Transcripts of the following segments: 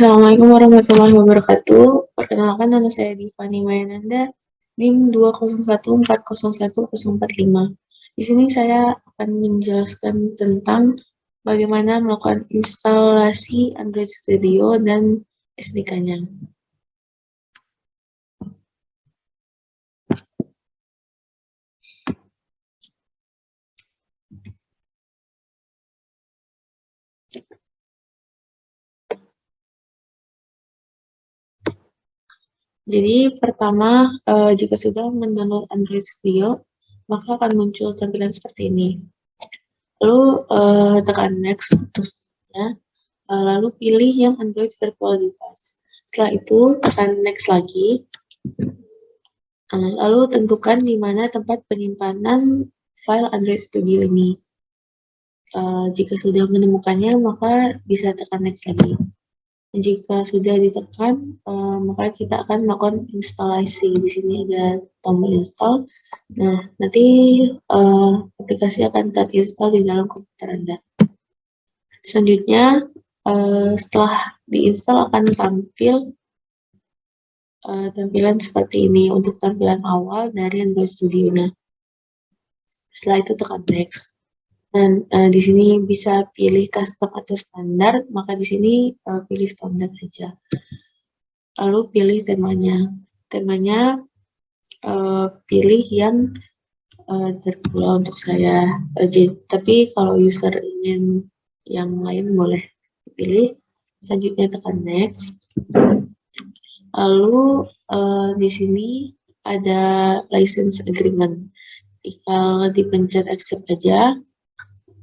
Assalamualaikum warahmatullahi wabarakatuh. Perkenalkan nama saya Divani Mayananda, NIM 201401045. Di sini saya akan menjelaskan tentang bagaimana melakukan instalasi Android Studio dan SDK-nya. Jadi pertama, jika sudah mendownload Android Studio, maka akan muncul tampilan seperti ini. Lalu tekan next terusnya, lalu pilih yang Android Virtual Device. Setelah itu tekan next lagi, lalu tentukan di mana tempat penyimpanan file Android Studio ini. Jika sudah menemukannya, maka bisa tekan next lagi. Jika sudah ditekan, maka kita akan melakukan instalasi. Di sini ada tombol install. Nah, nanti aplikasi akan terinstall di dalam komputer Anda. Selanjutnya, setelah diinstal akan tampil tampilan seperti ini untuk tampilan awal dari Android Studio-nya. Setelah itu tekan next. Dan di sini bisa pilih custom atau standar, maka di sini pilih standar aja. Lalu pilih temanya. Temanya pilih yang terpulau untuk saya. Tapi kalau user ingin yang lain boleh pilih. Selanjutnya tekan next. Lalu di sini ada license agreement. Kalau dipencet accept aja.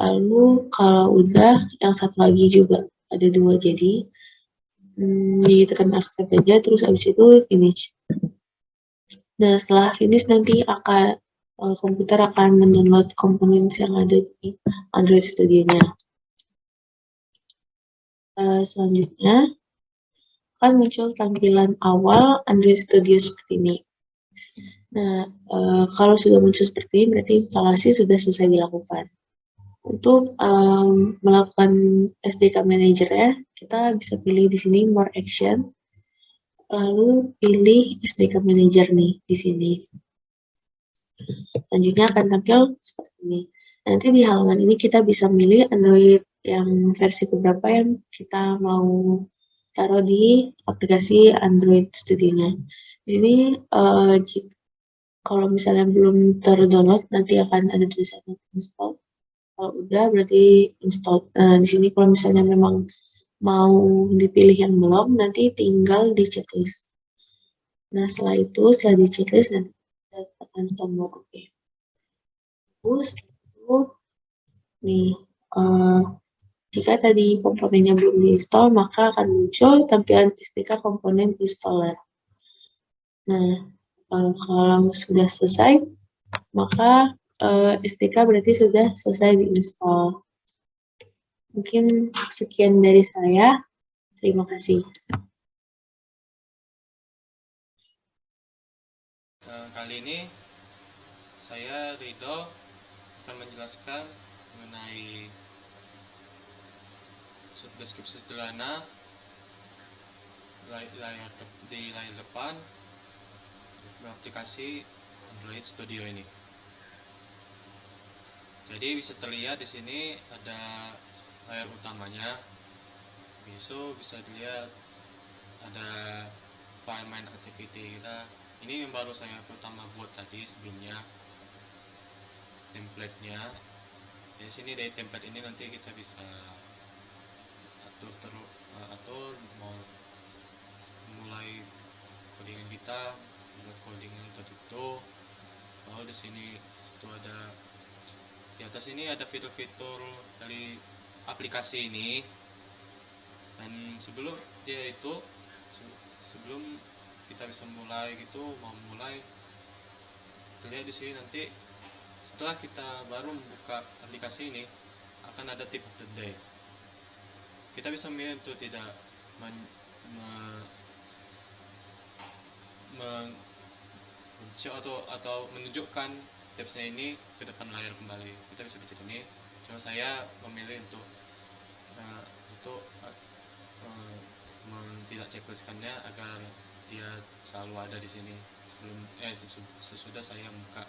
Lalu kalau udah yang satu lagi juga ada dua, jadi ditekan accept aja, terus abis itu finish. Nah, setelah finish nanti akan komputer akan mendownload komponen yang ada di Android Studio-nya. Selanjutnya akan muncul tampilan awal Android Studio seperti ini. Nah, kalau sudah muncul seperti ini berarti instalasi sudah selesai dilakukan. Untuk melakukan SDK Manager ya, kita bisa pilih di sini More Action, lalu pilih SDK Manager nih di sini. Selanjutnya akan tampil seperti ini. Nanti di halaman ini kita bisa milih Android yang versi beberapa yang kita mau taruh di aplikasi Android Studio-nya. Di sini kalau misalnya belum terdownload nanti akan ada tulisan install. Kalau udah berarti install. Di sini kalau misalnya memang mau dipilih yang belum, nanti tinggal di checklist. Nah, setelah di checklist nanti kita tekan tombol OK. Terus itu nih, jika tadi komponennya belum diinstal, maka akan muncul tampilan SDK komponen installer. Nah, kalau sudah selesai, maka SDK berarti sudah selesai diinstal. Mungkin sekian dari saya. Terima kasih. Kali ini saya Ridho akan menjelaskan mengenai deskripsi sederhana di layar depan aplikasi Android Studio ini. Jadi bisa terlihat di sini ada layar utamanya. Besok bisa dilihat ada file main activity kita. Ini yang baru saya pertama buat tadi sebelumnya, template-nya. Di sini dari template ini nanti kita bisa atur mau mulai codingan kita, buat codingan tertentu. Lalu di sini ada di atas ini ada fitur-fitur dari aplikasi ini. Dan sebelum kita bisa mulai gitu, mau mulai terlihat di sini nanti setelah kita baru membuka aplikasi ini akan ada tip of the day. Kita bisa memilih untuk tidak atau menunjukkan tipsnya ini ke depan layar kembali. Kita bisa pilih ini. Cuma saya memilih untuk tidak checklistkannya agar dia selalu ada di sini sebelum sesudah saya buka,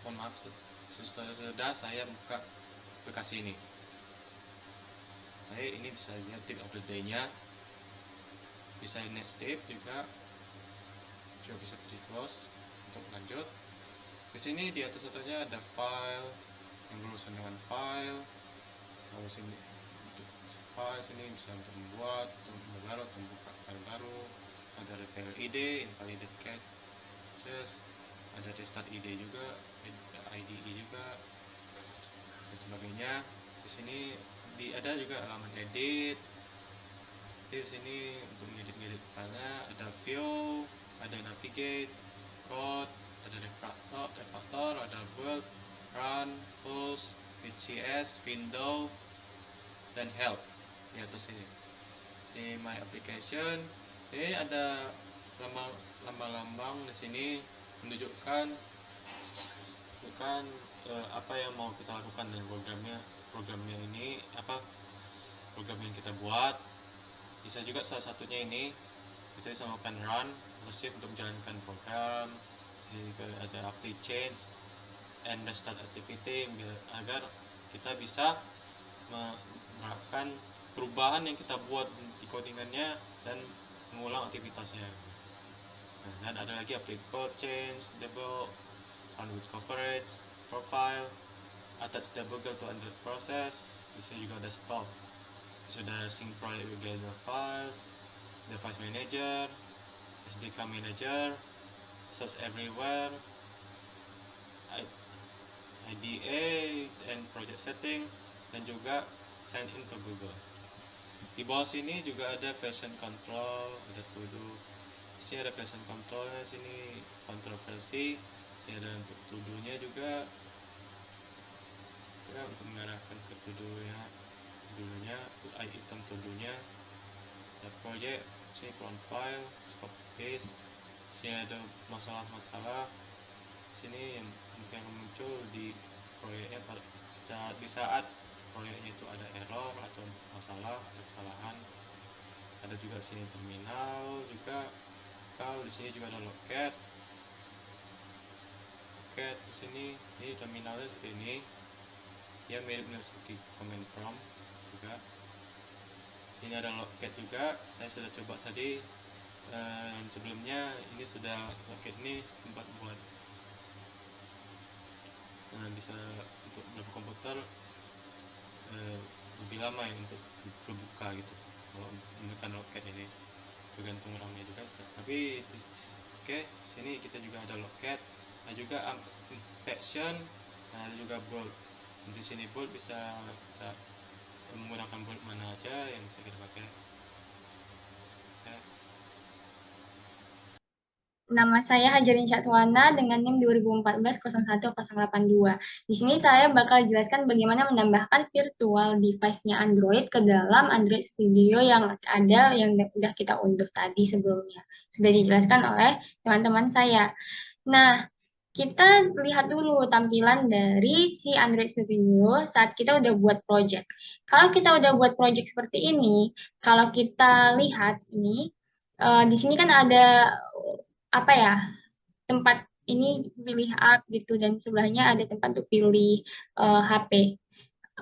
mohon maaf, sesudah saya buka aplikasi ini. Baik, ini bisa lihat tip of the day-nya, bisa next step juga, coba bisa klik close untuk lanjut. Di sini di atas atasnya ada file yang berurusan dengan file, lalu sini untuk file sini bisa untuk membuat, untuk baru, untuk membuka file baru, ada repair ID, invalidate caches, ada restart ID juga, IDE juga dan sebagainya. Di sini ada juga halaman edit. Di sini untuk ngedit filenya ada view, ada navigate, code, ada refactor, ada build, run, tools, VCS, window, dan help di atas ini. Di my application ini ada lambang-lambang di sini menunjukkan apa yang mau kita lakukan dengan programnya ini, program yang kita buat. Bisa juga salah satunya ini kita bisa melakukan run atau shift untuk menjalankan program. Jadi ada update change and restart activity agar kita bisa menerapkan perubahan yang kita buat di codingannya dan mengulang aktivitasnya. Nah, dan ada lagi update code, change, debug, run with coverage, profile, attach debugger to under process. Bisa juga ada stop. Sudah sync project with gather files, device manager, SDK manager, search everywhere, IDA and project settings, dan juga sign in to Google. Di bawah sini juga ada version control, ada to do. Sini ada version controlnya, sini control versi, sini ada untuk to do-nya juga, ya, untuk mengarahkan ke to do-nya, item to do-nya. Ada project, sini clone file, scope paste, sini ada masalah-masalah, sini yang mungkin muncul di proyeknya di saat proyeknya itu ada error atau masalah, ada kesalahan. Ada juga sini terminal juga. Kalau di sini juga ada loket di sini. Ini terminalnya seperti ini, ya mirip-mirip seperti command prompt juga. Ini ada loket juga, saya sudah coba tadi. Sebelumnya ini sudah loket ini tempat buat bisa untuk beberapa komputer lebih lama ya untuk terbuka gitu kalau menggunakan loket ini, tergantung RAM-nya juga. Tapi sini kita juga ada loket, ada juga inspection, ada juga bolt. Di sini bolt bisa kita menggunakan bolt mana aja yang bisa kita pakai. Nama saya Hajarin Syahsuwana dengan NIM 2014-01-082. Di sini saya bakal jelaskan bagaimana menambahkan virtual device-nya Android ke dalam Android Studio yang ada yang sudah kita unduh tadi sebelumnya. Sudah dijelaskan oleh teman-teman saya. Nah, kita lihat dulu tampilan dari si Android Studio saat kita udah buat project. Kalau kita udah buat project seperti ini, kalau kita lihat ini, di sini kan ada apa ya, tempat ini pilih app gitu dan sebelahnya ada tempat untuk pilih HP,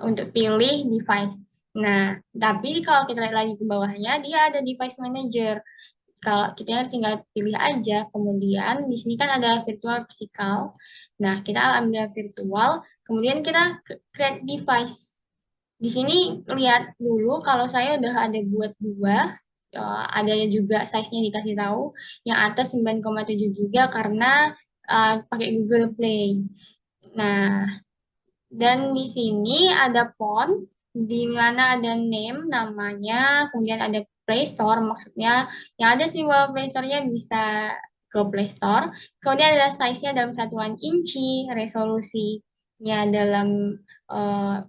untuk pilih device. Nah, tapi kalau kita lihat lagi ke bawahnya, dia ada device manager. Kalau kita tinggal pilih aja, kemudian di sini kan ada virtual physical. Nah, kita ambil virtual, kemudian kita create device. Di sini lihat dulu kalau saya udah ada buat dua, ada juga size-nya dikasih tahu, yang atas 9,7 GB karena pakai Google Play. Nah, dan di sini ada font, di mana ada name, namanya, kemudian ada Play Store, maksudnya yang ada simbol Play Store-nya bisa ke Play Store. Kemudian ada size-nya dalam satuan inci, resolusinya dalam uh,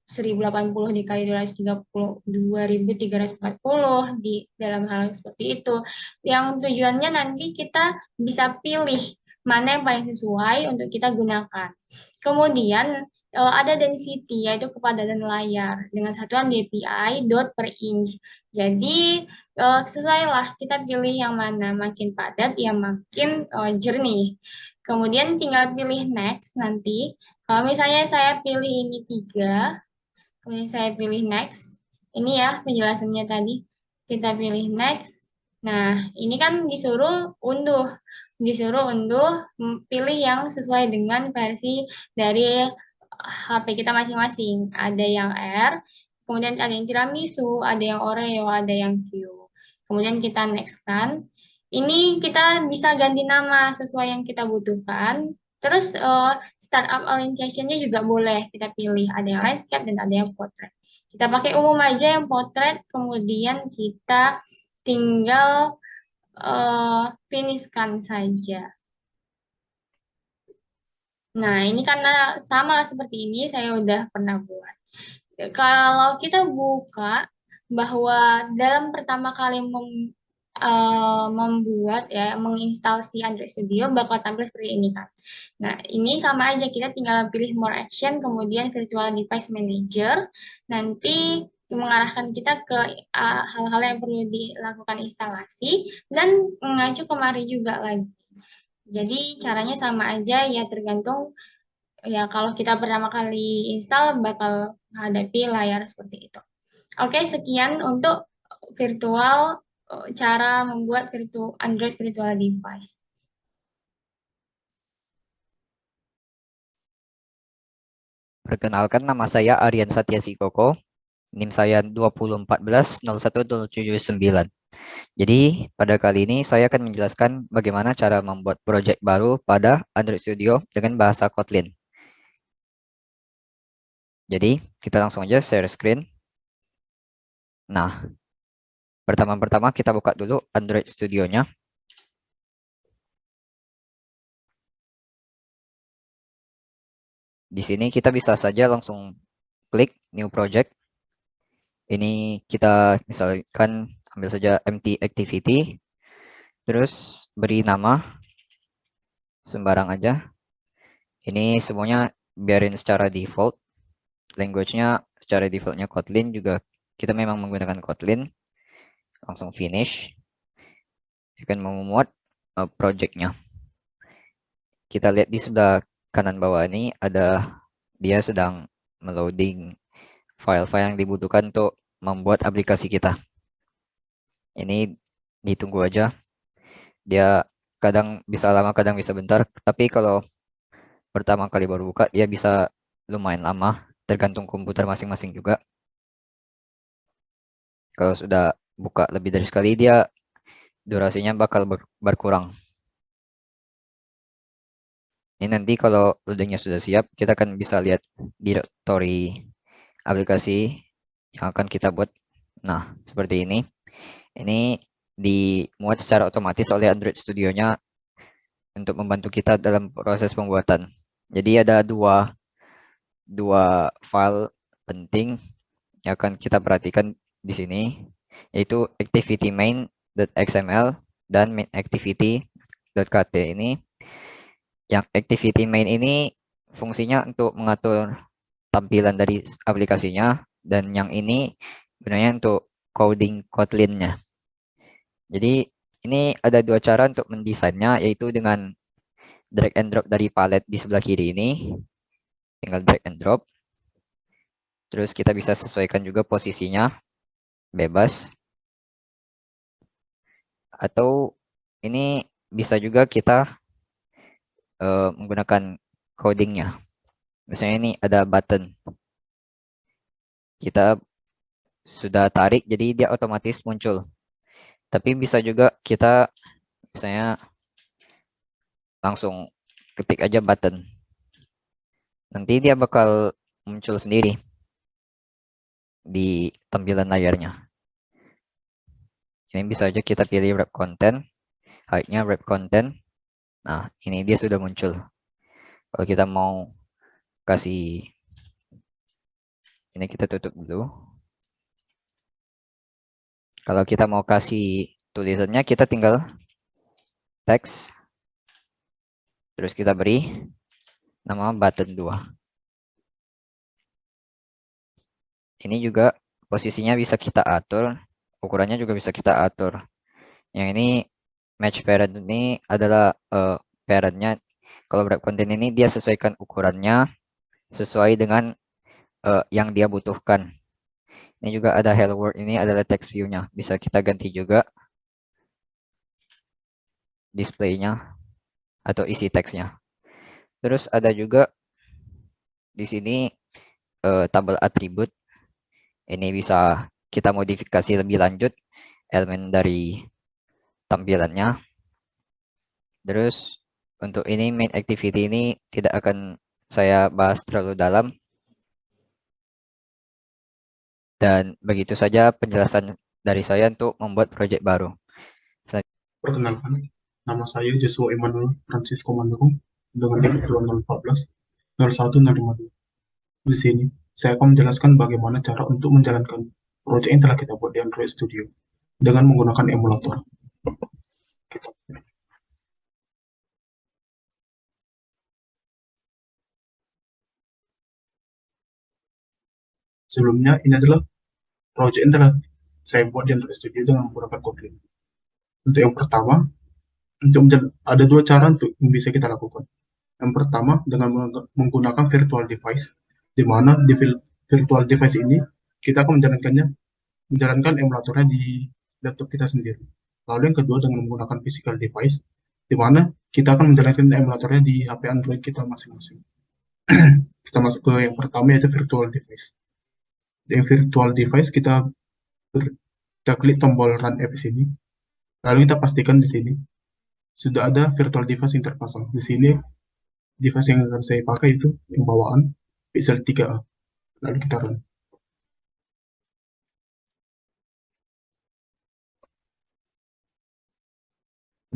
1080 dikali 2340 di dalam hal seperti itu. Yang tujuannya nanti kita bisa pilih mana yang paling sesuai untuk kita gunakan. Kemudian ada density, yaitu kepadatan layar dengan satuan dpi dot per inch. Jadi sesuailah kita pilih yang mana, makin padat ya makin jernih. Kemudian tinggal pilih next nanti. Kalau misalnya saya pilih ini 3, kemudian saya pilih next. Ini ya penjelasannya tadi. Kita pilih next. Nah, ini kan disuruh unduh, pilih yang sesuai dengan versi dari HP kita masing-masing. Ada yang R, kemudian ada yang tiramisu, ada yang Oreo, ada yang Q. Kemudian kita next kan. Ini kita bisa ganti nama sesuai yang kita butuhkan. Terus startup orientation-nya juga boleh kita pilih. Ada yang landscape dan ada yang portrait. Kita pakai umum aja yang portrait, kemudian kita tinggal finishkan saja. Nah, ini karena sama seperti ini, saya udah pernah buat. Kalau kita buka bahwa dalam pertama kali membuat ya, menginstal si Android Studio bakal tampil seperti ini kan. Nah, ini sama aja, kita tinggal pilih More Action, kemudian Virtual Device Manager, nanti mengarahkan kita ke hal-hal yang perlu dilakukan instalasi, dan mengacu kemari juga lagi. Jadi caranya sama aja ya, tergantung ya kalau kita pertama kali install bakal menghadapi layar seperti itu. Oke, sekian untuk cara membuat Android virtual device. Perkenalkan, nama saya Aryan Satya Sikoko. NIM saya 2014-01-079. Jadi, pada kali ini saya akan menjelaskan bagaimana cara membuat proyek baru pada Android Studio dengan bahasa Kotlin. Jadi, kita langsung aja share screen. Nah, pertama-tama kita buka dulu Android Studio-nya. Di sini kita bisa saja langsung klik New Project. Ini kita misalkan ambil saja empty activity, terus beri nama sembarang aja. Ini semuanya biarin secara default. Language-nya secara defaultnya Kotlin, juga kita memang menggunakan Kotlin. Langsung finish. Akan memuat project-nya. Kita lihat di sebelah kanan bawah ini ada dia sedang meloading file-file yang dibutuhkan untuk membuat aplikasi kita. Ini ditunggu aja. Dia kadang bisa lama, kadang bisa bentar. Tapi kalau pertama kali baru buka, dia bisa lumayan lama. Tergantung komputer masing-masing juga. Kalau sudah buka lebih dari sekali, dia durasinya bakal berkurang. Ini nanti kalau loadingnya sudah siap, kita akan bisa lihat directory aplikasi yang akan kita buat. Nah, seperti ini. Ini dimuat secara otomatis oleh Android Studio-nya untuk membantu kita dalam proses pembuatan. Jadi ada dua file penting yang akan kita perhatikan di sini, yaitu activity main.xml dan main activity.kt. Ini yang activity main ini fungsinya untuk mengatur tampilan dari aplikasinya, dan yang ini sebenarnya untuk coding Kotlin-nya. Jadi ini ada dua cara untuk mendesainnya, yaitu dengan drag and drop dari palet di sebelah kiri ini. Tinggal drag and drop. Terus kita bisa sesuaikan juga posisinya bebas. Atau ini bisa juga kita menggunakan codingnya. Misalnya ini ada button. Kita sudah tarik, jadi dia otomatis muncul. Tapi bisa juga kita misalnya langsung ketik aja button. Nanti dia bakal muncul sendiri di tampilan layarnya. Ini bisa aja kita pilih wrap content, height-nya wrap content. Nah, ini dia sudah muncul. Kalau kita mau kasih, ini kita tutup dulu. Kalau kita mau kasih tulisannya, kita tinggal teks, terus kita beri nama button 2. ini juga posisinya bisa kita atur, ukurannya juga bisa kita atur. Yang ini match parent ini adalah parentnya. Kalau wrap content ini dia sesuaikan ukurannya sesuai dengan yang dia butuhkan. Ini juga ada hello world, ini adalah text view-nya. Bisa kita ganti juga display-nya atau isi teksnya. Terus ada juga di sini tabel atribut. Ini bisa kita modifikasi lebih lanjut elemen dari tampilannya. Terus untuk ini main activity ini tidak akan saya bahas terlalu dalam. Dan begitu saja penjelasan dari saya untuk membuat proyek baru. Perkenalkan, nama saya Joshua Emmanuel Francisco Manurung dengan NIM 2014 01052. Di sini, saya akan menjelaskan bagaimana cara untuk menjalankan proyek yang telah kita buat di Android Studio dengan menggunakan emulator. Sebelumnya, ini adalah proyek yang telah saya buat di Android Studio dengan menggunakan Kotlin. Untuk yang pertama, ada dua cara untuk yang bisa kita lakukan. Yang pertama, dengan menggunakan virtual device, di mana di virtual device ini kita akan menjalankan emulatornya di laptop kita sendiri. Lalu yang kedua, dengan menggunakan physical device, di mana kita akan menjalankan emulatornya di HP Android kita masing-masing. Kita masuk ke yang pertama, yaitu virtual device. Di virtual device kita klik tombol run app sini, lalu kita pastikan di sini sudah ada virtual device yang terpasang. Di sini device yang akan saya pakai itu yang bawaan Pixel 3a. Lalu kita run.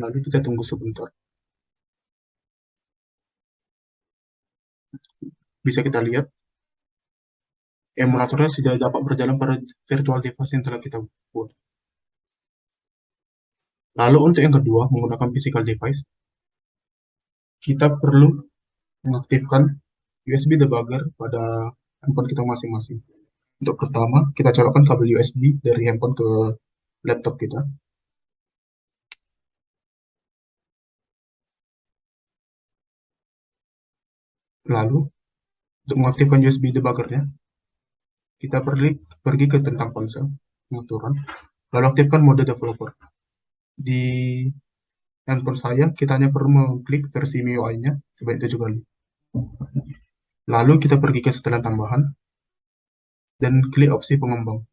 Lalu kita tunggu sebentar. Bisa kita lihat emulatornya sudah dapat berjalan pada virtual device yang telah kita buat. Lalu untuk yang kedua, menggunakan physical device, kita perlu mengaktifkan USB debugger pada handphone kita masing-masing. Untuk pertama, kita colokkan kabel USB dari handphone ke laptop kita. Lalu, untuk mengaktifkan USB debuggernya, kita pergi ke tentang ponsel, pengaturan, lalu aktifkan mode developer. Di handphone saya, kita hanya perlu mengklik versi MIUI-nya sebanyak 7 kali. Lalu kita pergi ke setelan tambahan, dan klik opsi pengembang.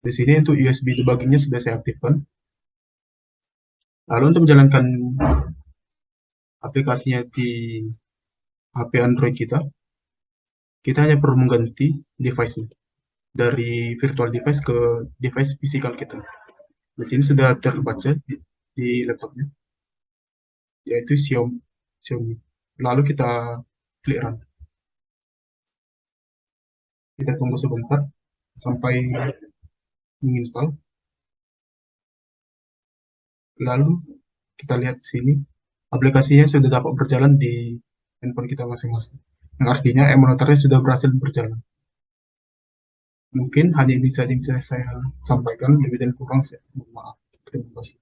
Di sini untuk USB debuggingnya sudah saya aktifkan. Lalu untuk menjalankan aplikasinya di HP Android kita hanya perlu mengganti device-nya dari virtual device ke device fisikal kita. Di sini sudah terbaca di laptopnya, yaitu Xiaomi. Lalu kita klik run. Kita tunggu sebentar sampai menginstal. Lalu kita lihat di sini aplikasinya sudah dapat berjalan di handphone kita masing-masing. Yang artinya emulatornya sudah berhasil berjalan. Mungkin hanya ini saja yang bisa saya sampaikan, lebih dan kurang saya mohon maaf. Terima kasih.